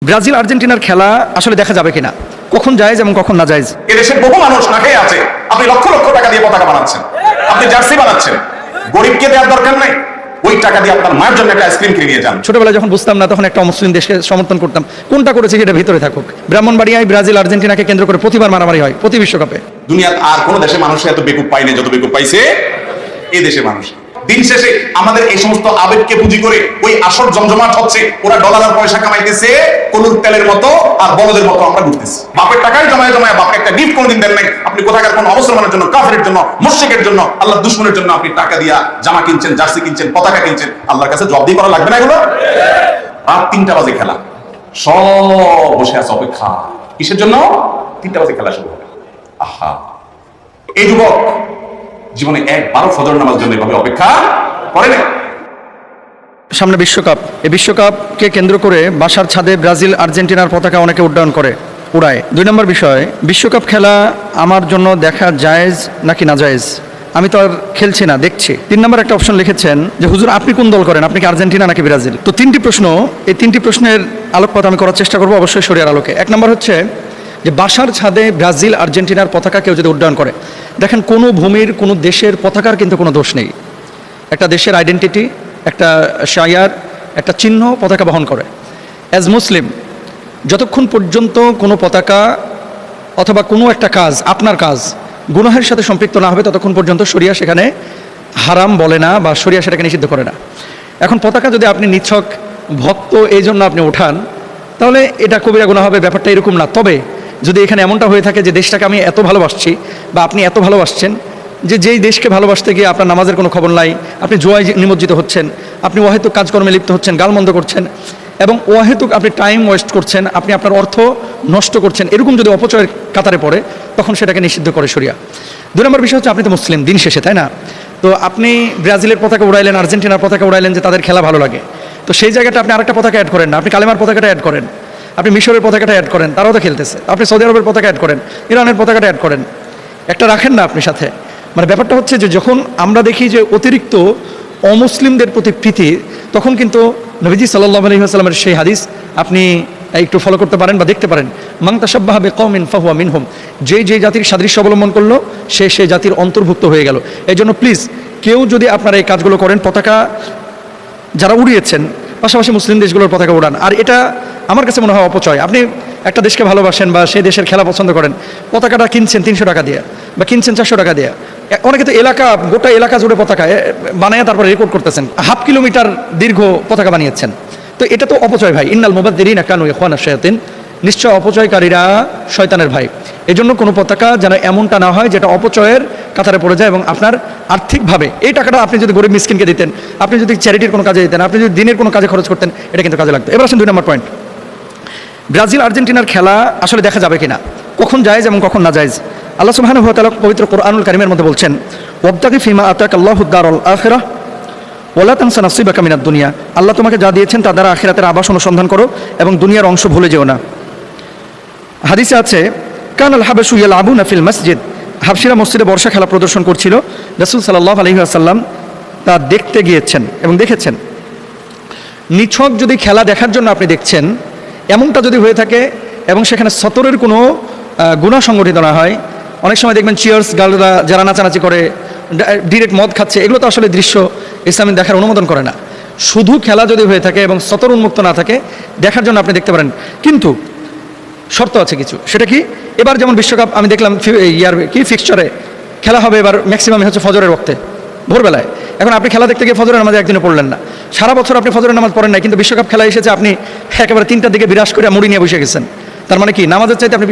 Brazil আর্জেন্টিনার খেলা আসলে দেখা যাবে কিনা, কখন জায়েজ এবং কখন না জায়েজ? এদেশের বহু মানুষ না খেয়ে আছে, আপনি লক্ষ লক্ষ টাকা দিয়ে পতাকা বানাচ্ছেন, আপনি জার্সি বানাচ্ছেন, গরিবকে দেওয়ার দরকার নাই, ওই টাকা দিয়ে আপনার মায়ের জন্য একটা আইসক্রিম কিনে নিয়ে যান। ছোটবেলায় যখন বুঝতাম না তখন একটা অমুসলিম দেশকে সমর্থন করতাম, কোনটা করেছে সেটা ভিতরে থাকুক। ব্রাহ্মণবাড়িয়ায় ব্রাজিল আর্জেন্টিনাকে কেন্দ্র করে প্রতিবার মারামারি হয় প্রতি বিশ্বকাপে। দুনিয়ার আর কোন দেশে মানুষ এত বেকুব পায়নি যত বেকুব পাইছে এই দেশের মানুষ। দিন শেষে আমাদের এই সমস্ত আবেগকে পুঁজি করে ওই আসর জমজমাট হচ্ছে, ওরা ডলার আর পয়সা কামাইতেছে কলুর তেলের মতো, আর বলদের মতো আমরা ঘুরতেছি। বাপের টাকায় জমায় জমায় বাপকে একটা গিফট কোনদিন দেন নাই। আপনি কোথাকার কোন অবসরমানের জন্য, কাফেরের জন্য, মুশরিকের জন্য, আল্লাহর দুশমনের জন্য আপনি টাকা দিয়া জামা কিনছেন, জার্সি কিনছেন, পতাকা কিনছেন, আল্লাহর কাছে জবাবদিহি করা লাগবে না এগুলো? রাত 3টা বাজে খেলা, সব বসে আছে অপেক্ষা কিসের জন্য? 3টা বাজে খেলা শুরু হবে। আহা, এই যুবক জীবনে একবারও ফজর নামাজ জন্য এভাবে অপেক্ষা করে না। সামনে বিশ্বকাপ, এই বিশ্বকাপকে কেন্দ্র করে বাসার ছাদে ব্রাজিল আর্জেন্টিনার পতাকা অনেকে উড্ডয়ন করে, উড়ায়। 2 নম্বর বিষয়, বিশ্বকাপ খেলা আমার জন্য দেখা জায়েজ নাকি না জায়েজ? আমি তো আর খেলছি না, দেখছি। 3 নম্বর একটা অপশন লিখেছেন যে হুজুর আপনি কোন দল করেন, আপনি কি আর্জেন্টিনা নাকি ব্রাজিল? তো 3টি প্রশ্ন, এই 3টি প্রশ্নের আলোকপাত আমি করার চেষ্টা করবো, অবশ্যই শরিয়ার আলোকে। 1 নম্বর হচ্ছে যে বাসার ছাদে ব্রাজিল আর্জেন্টিনার পতাকা কেউ যদি উড্ডয়ন করে, দেখেন কোনো ভূমির কোনো দেশের পতাকার কিন্তু কোনো দোষ নেই। একটা দেশের আইডেন্টিটি, একটা শায়ার, একটা চিহ্ন পতাকা বহন করে। অ্যাজ মুসলিম যতক্ষণ পর্যন্ত কোনো পতাকা অথবা কোনো একটা কাজ, আপনার কাজ গুনাহের সাথে সম্পৃক্ত না হবে, ততক্ষণ পর্যন্ত শরিয়া সেখানে হারাম বলে না বা শরিয়া সেটাকে নিষিদ্ধ করে না। এখন পতাকা যদি আপনি নিছক ভক্ত এই জন্য আপনি ওঠান, তাহলে এটা কবিরা গুনাহ হবে, ব্যাপারটা এরকম না। তবে যদি এখানে এমনটা হয়ে থাকে যে দেশটাকে আমি এত ভালোবাসছি বা আপনি এত ভালোবাসছেন যে যেই দেশকে ভালোবাসতে গিয়ে আপনার নামাজের কোনো খবর নাই, আপনি জুয়ায় নিমজ্জিত হচ্ছেন, আপনি অহেতুক কাজকর্মে লিপ্ত হচ্ছেন, গালমন্দ করছেন এবং অহেতুক আপনি টাইম ওয়েস্ট করছেন, আপনি আপনার অর্থ নষ্ট করছেন, এরকম যদি অপচয়ের কাতারে পড়ে, তখন সেটাকে নিষিদ্ধ করে শরিয়া। 2 নম্বর বিষয় হচ্ছে আপনি তো মুসলিম দিন শেষে, তাই না? তো আপনি ব্রাজিলের পতাকা উড়াইলেন, আর্জেন্টিনার পতাকা উড়াইলেন যে তাদের খেলা ভালো লাগে, তো সেই জায়গাটা আপনি আরেকটা পতাকা অ্যাড করেন না, আপনি কালেমার পতাকাটা অ্যাড করেন, আপনি মিশরের পতাকাটা অ্যাড করেন, তারাও তো খেলতেছে, আপনি সৌদি আরবের পতাকা অ্যাড করেন, ইরানের পতাকাটা অ্যাড করেন, একটা রাখেন না আপনি সাথে। মানে ব্যাপারটা হচ্ছে যে যখন আমরা দেখি যে অতিরিক্ত অমুসলিমদের প্রতি প্রীতি, তখন কিন্তু নবীজি সাল্লাল্লাহু আলাইহি ওয়াসাল্লামের সেই হাদিস আপনি একটু ফলো করতে পারেন বা দেখতে পারেন, মান তাশাব্বাহা বিকওমিন ফাহুয়া মিনহুম, যে জাতির সাদৃশ্য অবলম্বন করলো সে সেই জাতির অন্তর্ভুক্ত হয়ে গেল। এই জন্য প্লিজ কেউ যদি আপনারা এই কাজগুলো করেন, পতাকা যারা উড়িয়েছেন পাশাপাশি মুসলিম দেশগুলোর পতাকা উড়ান, আর এটা আমার কাছে মনে হয় অপচয়। আপনি একটা দেশকে ভালোবাসেন বা সেই দেশের খেলা পছন্দ করেন, পতাকাটা কিনছেন 300 টাকা দিয়ে বা কিনছেন 400 টাকা দিয়ে, অনেকে তো গোটা এলাকা জুড়ে পতাকা বানায় তারপরে রেকর্ড করতেছেন, 1/2 কিলোমিটার দীর্ঘ পতাকা বানিয়েছেন। তো এটা তো অপচয় ভাই। ইন্নাল মুবাদদিরিনা কানু ইখওয়ানাশ শায়াতিন, নিশ্চয় অপচয়কারীরা শয়তানের ভাই। এজন্য কোনো পতাকা যেন এমনটা না হয় যেটা অপচয়ের কাতারে পড়ে যায় এবং আপনার আর্থিকভাবে এই টাকাটা আপনি যদি গরিব মিসকিনকে দিতেন, আপনি যদি চ্যারিটির কোনো কাজে দিতেন, আপনি যদি দিনের কোনো কাজে খরচ করতেন, এটা কিন্তু কাজে লাগতো। এবার আসেন 2 নম্বর পয়েন্ট, ব্রাজিল আর্জেন্টিনার খেলা আসলে দেখা যাবে কিনা, কখন জায়েজ এবং কখন না জায়েজ? আল্লাহ সুবহানাহু ওয়া তাআলা পবিত্র কোরআনুল কারীমের মধ্যে বলছেন, ওয়াবতাগি ফিমা আতাকাল্লাহুদ দারুল আখিরাহ ওয়ালা তানসা নাসিবাকা মিনাদ দুনিয়া, আল্লাহ তোমাকে যা দিয়েছেন তা দ্বারা আখিরাতের আবাস অনুসন্ধান করো এবং দুনিয়ার অংশ ভুলে যেও না। হাদিসে আছে, কানাল হাবাশু ইয়ালআবুনা ফিল মসজিদ, হাবশিরা মসজিদে বর্ষা খেলা প্রদর্শন করছিল, রাসূল সাল্লাল্লাহু আলাইহি ওয়াসাল্লাম তা দেখতে গিয়েছেন এবং দেখেছেন। নিছক যদি খেলা দেখার জন্য আপনি দেখছেন, এমনটা যদি হয়ে থাকে এবং সেখানে সতরের কোনো গুনাহ সংগঠিত না হয়, অনেক সময় দেখবেন চিয়ার্স গার্লরা যারা নাচানাচি করে, ডিরেক্ট মদ খাচ্ছে, এগুলো তো আসলে দৃশ্য ইসলামী দেখার অনুমোদন করে না। শুধু খেলা যদি হয়ে থাকে এবং সতর উন্মুক্ত না থাকে, দেখার জন্য আপনি দেখতে পারেন, কিন্তু শর্ত আছে কিছু। সেটা কি? এবার যেমন বিশ্বকাপ আমি দেখলাম ফিক্সচারে খেলা হবে, এবার ম্যাক্সিমাম হচ্ছে ফজরের ওয়াক্তে, ভোরবেলায়। এখন আপনি খেলা দেখতে গিয়ে ফজরের নামাজে একদিনও পড়লেন না, সারা বছর আপনি ফজরের নামাজ পড়েন নাই, কিন্তু বিশ্বকাপ খেলা এসেছে, আপনি একেবারে 3টার দিকে বিরাজ করে মুড়ি নিয়ে বসে গেছেন। তার মানে কি? নামাজের চাইতে আপনি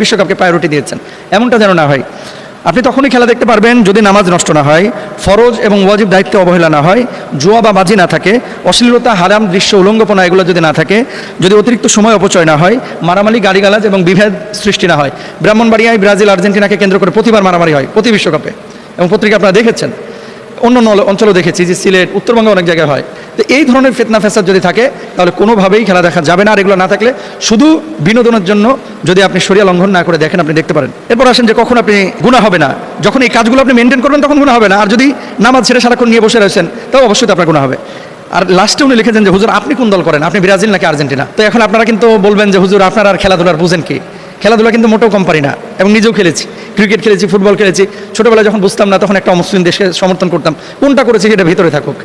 বিশ্বকাপকে প্রায়োরিটি দিয়েছেন। এমনটা যেন না হয়। আপনি তখনই খেলা দেখতে পারবেন যদি নামাজ নষ্ট না হয়, ফরজ এবং ওয়াজিব দায়িত্বে অবহেলা না হয়, জুয়া বা বাজি না থাকে, অশ্লীলতা, হারাম দৃশ্য, উলঙ্গপনা এগুলো যদি না থাকে, যদি অতিরিক্ত সময় অপচয় না হয়, মারামারি, গালিগালাজ এবং বিভেদ সৃষ্টি না হয়। ব্রাহ্মণবাড়িয়ায় ব্রাজিল আর্জেন্টিনাকে কেন্দ্র করে প্রতিবার মারামারি হয় প্রতি বিশ্বকাপে, এবং পত্রিকা আপনারা দেখেছেন, অন্য অঞ্চলেও দেখেছি যে সিলেট, উত্তরবঙ্গে অনেক জায়গায় হয়। তো এই ধরনের ফিতনা ফ্যাসাদ যদি থাকে, তাহলে কোনোভাবেই খেলা দেখা যাবে না। আর এগুলো না থাকলে শুধু বিনোদনের জন্য যদি আপনি শরিয়া লঙ্ঘন না করে দেখেন, আপনি দেখতে পারেন। এরপর আসেন যে কখন আপনি গুনাহ হবে না, যখন এই কাজগুলো আপনি মেনটেন করবেন তখন গুনাহ হবে না। আর যদি নামাজ ছেড়ে সারাক্ষণ নিয়ে বসে রয়েছেন, তাও অবশ্যই আপনার গুনাহ হবে। আর লাস্টে উনি লিখেছেন যে হুজুর আপনি কোন দল করেন, আপনি ব্রাজিল নাকি আর্জেন্টিনা? তো এখন আপনারা কিন্তু বলবেন যে হুজুর আপনার আর খেলাধুলার বুঝেন কি? খেলাধুলা কিন্তু মোটেও কম পারি না, এবং নিজেও খেলেছি, ক্রিকেট খেলেছি, ফুটবল খেলেছি। ছোটোবেলায় যখন বুঝতাম না তখন একটা অমুসলিম দেশকে সমর্থন করতাম, কোনটা করেছি সেটা ভিতরে থাকুক।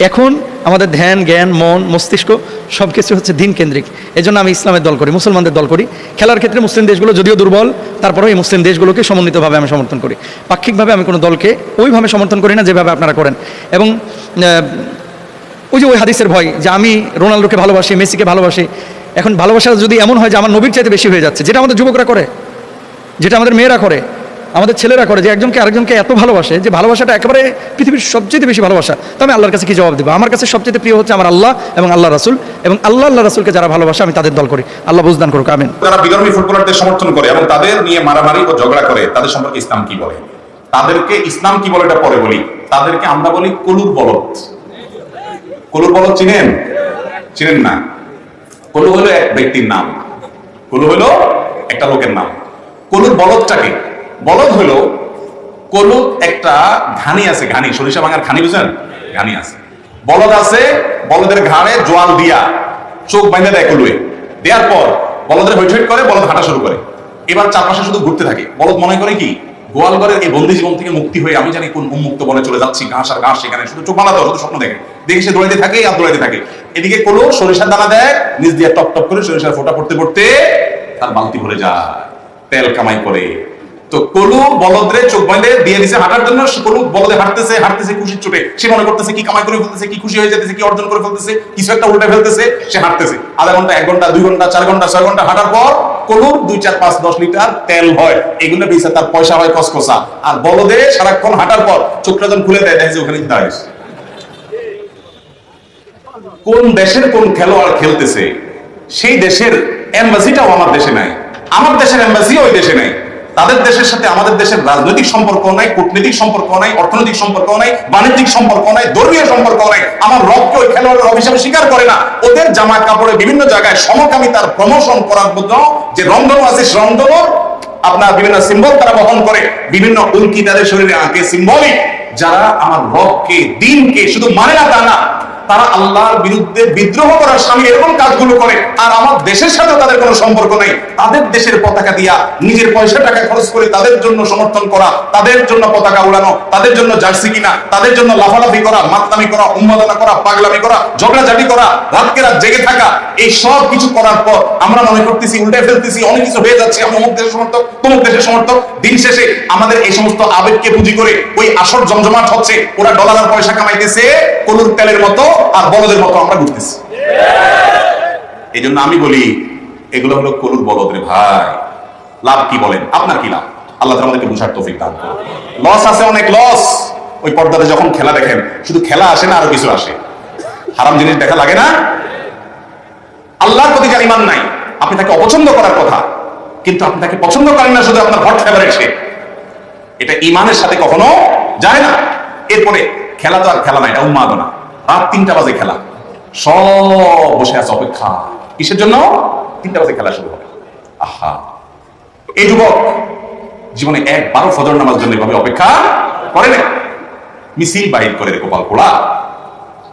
এখন আমাদের ধ্যান, জ্ঞান, মন, মস্তিষ্ক সব কিছু হচ্ছে দিন কেন্দ্রিক। এই জন্য আমি ইসলামের দল করি, মুসলমানদের দল করি। খেলার ক্ষেত্রে মুসলিম দেশগুলো যদিও দুর্বল, তারপরেও এই মুসলিম দেশগুলোকে সমন্বিতভাবে আমি সমর্থন করি। পাক্ষিকভাবে আমি কোনো দলকে ওইভাবে সমর্থন করি না যেভাবে আপনারা করেন। এবং ওই যে ওই হাদিসের ভয় যে আমি রোনাল্ডোকে ভালোবাসি, মেসিকে ভালোবাসি, এখন ভালোবাসা যদি এমন হয় যে আমার নবীর চাইতে বেশি হয়ে যাচ্ছে, যেটা আমাদের যুবকরা করে, যেটা আমাদের মেয়েরা করে, আমাদের ছেলেরা করে, যে একজনকে আরেকজনকে এত ভালোবাসে যে ভালোবাসাটা একেবারে পৃথিবীর সবচেয়ে বেশি ভালোবাসা। তো আমি আল্লাহর কাছে কি জবাব দেবো? আমার কাছে সবচেয়ে প্রিয় হচ্ছে আমার আল্লাহ এবং আল্লাহ রাসূল, এবং আল্লাহ রাসূলকে যারা ভালোবাসে আমি তাদের দল করি। আল্লাহ বুঝদান করুক, আমিন। যারা বিধর্মী ফুটবলারদের সমর্থন করে এবং তাদের নিয়ে মারামারি ও ঝগড়া করে, তাদের সম্পর্কে ইসলাম কি বলে? তাদেরকে ইসলাম কি বলে এটা পরে বলি। তাদেরকে আমরা বলি কলুর বলদ। কলুর বলদ চিনেন? চিনেন না? কলু হলো এক ব্যক্তির নাম, কলু হলো একটা লোকের নাম। কলুর বলদটাকে, বলদ হলো কলু একটা ঘানি আছে, ঘানি, সরিষা ভাঙার ঘানি, বুঝেন? ঘানি আছে, বলদ আছে, বলদের ঘাড়ে জোয়াল দিয়া চোখ বাইন্ধে দেয় কলুয়ে, দেওয়ার পর বলদের হইট হইট করে, বলদ হাঁটা শুরু করে। এবার চারপাশে শুধু ঘুরতে থাকে। বলদ মনে করে কি গোয়ালঘরের এই বন্দি জীবন থেকে মুক্তি হয়ে আমি জানি কোন উন্মুক্ত বনে চলে যাচ্ছি, ঘাস আর ঘাস, সেখানে শুধু চোখ বানাতে, শুধু স্বপ্ন দেখে, দেখে সে দৌড়াইতে থাকে আর দৌড়াইতে থাকে। এদিকে কলু সরিষার দানা দেয়, নিচ দিয়ে টপ টপ করে সরিষার ফোঁটা পড়তে পড়তে তার বালতি ভরে যায়, তেল কামাই করে। তো কলু বলদরে চোখ বাঁধে দিয়ে দিছে হাঁটার জন্য। কলু বলদে হাঁটতেছে হাঁটতেছে খুশির চোটে, সে মনে করতেছে কি কামাই করে ফেলতেছে, কি খুশি হয়ে যেতেছে, কি অর্জন করে ফেলতেছে, কিছু একটা উল্টে ফেলতেছে। সে হাঁটতেছে আধা ঘন্টা, 1 ঘন্টা, 2 ঘন্টা, 4 ঘন্টা, 6 ঘন্টা হাঁটার পর কলুর 2, 4, 5, 10 লিটার তেল হয়। এগুলো বেচে তার পয়সা হয় কসকসা। আর বলদে সারাক্ষণ হাঁটার পর চোখটা যখন খুলে দেয়, দেখে যে ওখানে দাঁড়িয়ে কোন দেশের কোন খেলোয়াড় খেলতেছে, সেই দেশের এম্বাসিটাও আমার দেশে নাই, আমার দেশের এম্বাসিও ওই দেশে নাই। তাদের দেশের সাথে আমাদের দেশের রাজনৈতিক সম্পর্ক নাই, কূটনৈতিক সম্পর্ক নাই, অর্থনৈতিক সম্পর্ক নাই, বাণিজ্যিক সম্পর্ক নাই, ধর্মীয় সম্পর্ক নাই। আমার রবকে ওই খেলোয়াড়ের রব হিসাবে স্বীকার করে না। ওদের জামা কাপড়ে বিভিন্ন জায়গায় সমকামিতার প্রমোশন করার জন্য যে রংধনু আছে, সে রংধনুর আপনার বিভিন্ন সিম্বল তারা বহন করে, বিভিন্ন উল্কি তাদের শরীরে আঁকে, সিম্বলিক। যারা আমার রবকে, দিনকে শুধু মানে না তা না, তারা আল্লাহর বিরুদ্ধে বিদ্রোহ করার স্বামী এরকম কাজগুলো করে, আর আমার দেশের সাথে তাদের কোনো সম্পর্ক নেই। তাদের দেশের পতাকা দিয়া নিজের পয়সা টাকা খরচ করে তাদের জন্য সমর্থন করা, তাদের জন্য পতাকা উড়ানো, তাদের জন্য জার্সি কিনা, তাদের জন্য লাফালাফি করা, মাতলামি করা, উন্মাদনা করা, পাগলামি করা, ঝগড়াঝাটি করা, রাতকে রাত জেগে থাকা, এই সব কিছু করার পর আমরা মনে করতেছি উল্টে ফেলতেছি, অনেক কিছু হয়ে যাচ্ছে, আমরা অমুক দেশের সমর্থক, তমুক দেশের সমর্থক। দিন শেষে আমাদের এই সমস্ত আবেগকে পুঁজি করে ওই আসর জমজমাট হচ্ছে। ওরা ডলার আর পয়সা কামাইতেছে কলুর তেলের মতো, আর বলদের মতো আমরা ঘুরতেছি। এই জন্য আমি বলি এগুলো হলো কলুর বলদ রে ভাই। লাভ কি বলেন? আপনার কি লাভ? আল্লাহ তাআলা আমাদেরকে বুঝার তৌফিক দান করুন। লস আছে, অনেক লস। ওই পর্দাতে যখন খেলা দেখেন, শুধু খেলা আসে না, আরো কিছু আসে। হারাম জিনিস দেখা লাগে না? আল্লাহর প্রতি যার ঈমান নাই, আপনি তাকে অপছন্দ করার কথা, কিন্তু আপনি তাকে পছন্দ করেন না শুধু আপনার হট ফেভারিট সে, এটা ঈমানের সাথে কখনো যায় না। এরপরে খেলা তো আর খেলা না, এটা উন্মাদনা। রাত 3টা বাজে খেলা, সব বসে আছে অপেক্ষা, কিসের জন্য? 3টা বাজে খেলা শুরু হবে। আহা, এই যুবক জীবনে একবারও ফজর নামাজ জন্য এভাবে অপেক্ষা করে না। মিছিল বাহির করে কপাল পোড়া,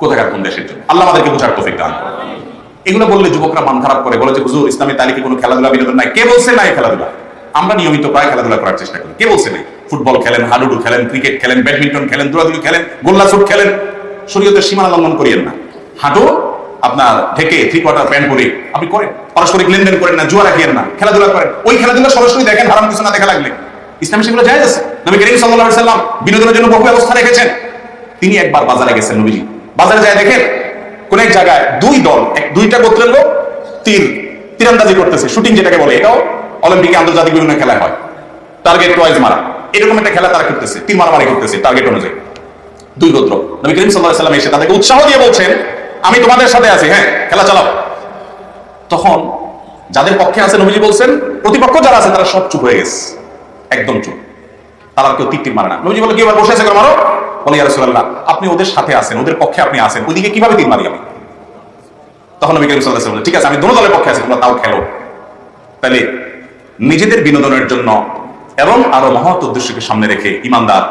কোথাকার কোন দেশের জন্য। আল্লাহ আমাদেরকে বুঝার তৌফিক দান করুন। এগুলো বললে যুবকরা মন খারাপ করে, বলে যে হুজুর ইসলামী তালিকে কোনো খেলাধুলা বিনোদন নাই। কে বলছে নাই খেলাধুলা? আমরা নিয়মিত প্রায় খেলাধুলা করার চেষ্টা করি। কে বলছে নাই? ফুটবল খেলেন, হাডুডু খেলেন, ক্রিকেট খেলেন, ব্যাডমিন্টন খেলেন, দৌড়াদৌড়ি খেলেন, গোল্লা শুট খেলেন, শরীয়তের সীমানা লঙ্ঘন করিয়েন না। হাঁটু আপনার ঢেকে 3/4 প্যান্ট পরে আপনি করেন, পারস্পরিক লেনদেন করেন না, জুয়া রাখিয়েন না, খেলাধুলা করেন। ওই খেলাধুলা সরাসরি দেখেন, হারাম কিছু না দেখা লাগলে। ইসলামে সেগুলো জায়েজ আছে। নবী করিম সাল্লাল্লাহু আলাইহি সাল্লাম বিনোদনের জন্য বহু ব্যবস্থা রেখেছেন। তিনি একবার বাজারে গেছেন, নবীজি বাজারে যায় দেখেন কোন এক জায়গায় 2 দল, 2টা গোত্রের লোক তীরন্দাজি করতেছে, শুটিং যেটাকে বলে। এটাও অলিম্পিকে, আন্তর্জাতিক বিভিন্ন খেলায় হয়, টার্গেট ওয়াইজ মারা। এরকম একটা খেলা তারা করতেছে, তীর মারামারি করতেছে টার্গেট অনুযায়ী। 2 গোত্র। নবী করিম সাল্লাল্লাহু আলাইহি সাল্লাম এসে তাদেরকে উৎসাহ দিয়ে বলছেন, আমি তোমাদের সাথে আছি, হ্যাঁ খেলা চালাও। তখন যাদের পক্ষে আছে নবীজি বলছেন, প্রতিপক্ষ যারা আছে তারা সব চুপ হয়ে গেছে, একদম চুপ। তারা কেউ তীর মারে না। নবীজি বলে, কি এবার বসে আছে কেন, মারো। বলে, ইয়া রাসূলুল্লাহ, আপনি ওদের সাথে আছেন, ওদের পক্ষে আপনি আছেন, ওইদিকে কিভাবে তীর মারি আমি? তখন নবী করিম সাল্লাল্লাহু আলাইহি ওয়াসাল্লাম, ঠিক আছে, আমি দোনো দলের পক্ষে আছি, তোমরা তাও খেলো। তাহলে নিজেদের বিনোদনের জন্য এবং আরো মহৎ উদ্দেশ্যকে সামনে রেখে ইমানদার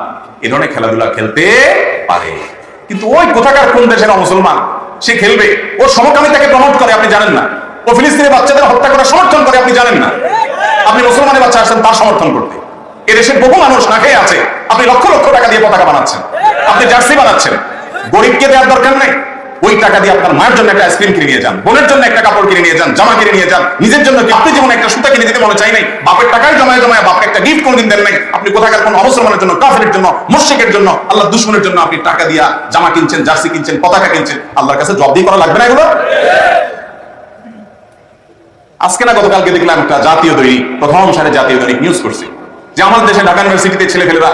এ ধরনের খেলাধুলা খেলতে পারে। কিন্তু ওই কোথাকার কোন দেশের মুসলমান সে খেলবে, ও সমকামিতাকে প্রমোট করে আপনি জানেন না, ও ফিলিস্তিনি বাচ্চাদের হত্যা করার সমর্থন করে আপনি জানেন না, আপনি মুসলমানের বাচ্চা আসছেন তার সমর্থন করতে। এদেশের বহু মানুষ না খেয়ে আছে, আপনি লক্ষ লক্ষ টাকা দিয়ে পতাকা বানাচ্ছেন, আপনি জার্সি বানাচ্ছেন। গরিবকে দেওয়ার দরকার নেই, ওই টাকা দিয়ে আপনার মায়ের জন্য একটা আইসক্রিম কিনে নিয়ে যান, বোনের জন্য একটা কাপড় কিনে নিয়ে যান, জামা কিনে নিয়ে যান, নিজের জন্য আপনি যেমন একটা সুতা কিনে দিতে মনে চাই নাই, বাপের টাকায় জমায় জমায় বাপকে একটা গিফট কোনদিন দেন নাই, আপনি কোথাকার কোন অমুসলমানের জন্য, কাফেরের জন্য, মুশরিকের জন্য, আল্লাহর দুশমনের জন্য আপনি টাকা দিয়া জামা কিনছেন, জার্সি কিনছেন, পতাকা কিনছেন, আল্লাহর কাছে জবাবদিহি করা লাগবে না এগুলো? আজকে না গতকালকে দেখলাম একটা জাতীয় দৈনিক, প্রথম সারে জাতীয় দৈনিক নিউজ করছে যে আমাদের দেশে ঢাকা ইউনিভার্সিটিতে ছেলেপেলেরা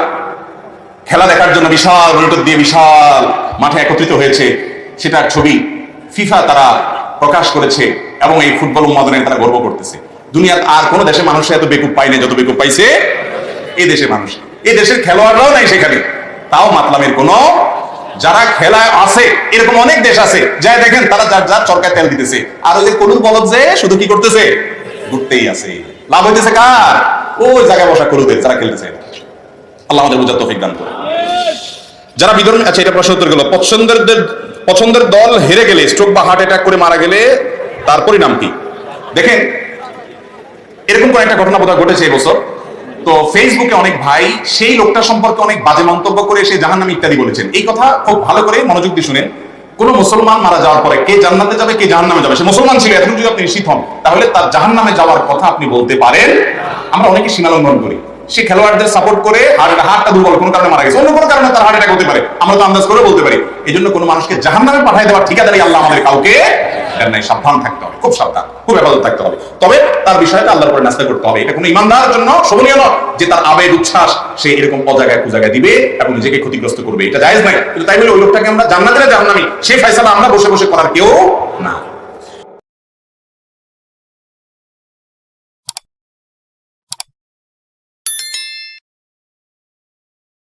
খেলা দেখার জন্য বিশাল মনিটর দিয়ে বিশাল মাঠে একত্রিত হয়েছে, সেটার ছবি ফিফা তারা প্রকাশ করেছে এবং এই ফুটবল উন্মাদনে তারা গর্ব করতেছে। দুনিয়ার আর কোন দেশে মানুষ এত বেকুব পায়নি যত বেকুব পাইছে এই দেশে মানুষ। এই দেশের খেলোয়াড়রাও নাই সেখানে, তাও মাতলামের কোন, যারা খেলায় আছে এরকম অনেক দেশ আছে, যাই দেখেন তারা যার যার চরকায় তেল দিতেছে, আর ওই যে কলুর বলদ যে শুধু কি করতেছে, ঘুরতেই আছে। লাভ হইতেছে কার? ওই জায়গায় বসা কলুদের, যারা খেলতেছে। আল্লাহ আমাদের বুঝার তৌফিক দান করুন। যারা বিধর্মী, আচ্ছা এটা প্রশ্ন উত্তর গেল। পছন্দের দল হেরে গেলে, স্ট্রোক বা হার্ট অ্যাটাক করে মারা গেলে তার পরিণাম কি? দেখেন, এরকম কোন একটা ঘটনা বোধহয় ঘটেছে এবছর। তো ফেসবুকে অনেক ভাই সেই লোকটা সম্পর্কে অনেক বাজে মন্তব্য করে সে জাহান্নামী ইত্যাদি বলেছেন। এই কথা খুব ভালো করে মনোযোগ দিয়ে শুনেন। কোন মুসলমান মারা যাওয়ার পরে কে জান্নাতে যাবে কে জাহান্নামে যাবে, সে মুসলমান ছিল, এখন যদি আপনি নিশ্চিত হন তাহলে তার জাহান্নামে যাওয়ার কথা আপনি বলতে পারেন। আমরা অনেকে সীমা লঙ্ঘন করি, সে খেলোয়াড়দের সাপোর্ট করে হার্টটা দুর্বল কোনো কারণে মারা গেছে, অন্য কোনো কারণে তার হার্ট অ্যাটাক হতে পারে, আমরা তো আন্দাজ করে বলতে পারি। এই জন্য কোনো মানুষকে জাহান্নামে পাঠিয়ে দেওয়ার ঠিকাদারি আল্লাহ আমাদের কাউকে দেন নাই। সাবধান থাকতে হবে, খুব সাবধান, খুব হেফাজত থাকতে হবে। তবে তার বিষয়টা আল্লাহর উপরে নাস্তা করতে হবে। এটা কোনো ইমানদারের জন্য শোভনীয় নয় যে তার আবেগ উচ্ছ্বাস সে এরকম অজায়গায় কুজায়গায় দিবে এবং নিজেকে ক্ষতিগ্রস্ত করবে, এটা জায়েজ নাই। কিন্তু তাই বলে ওই লোকটাকে আমরা জান্নাতে না জাহান্নামী সেই ফয়সালা আমরা বসে বসে করার কেউ না।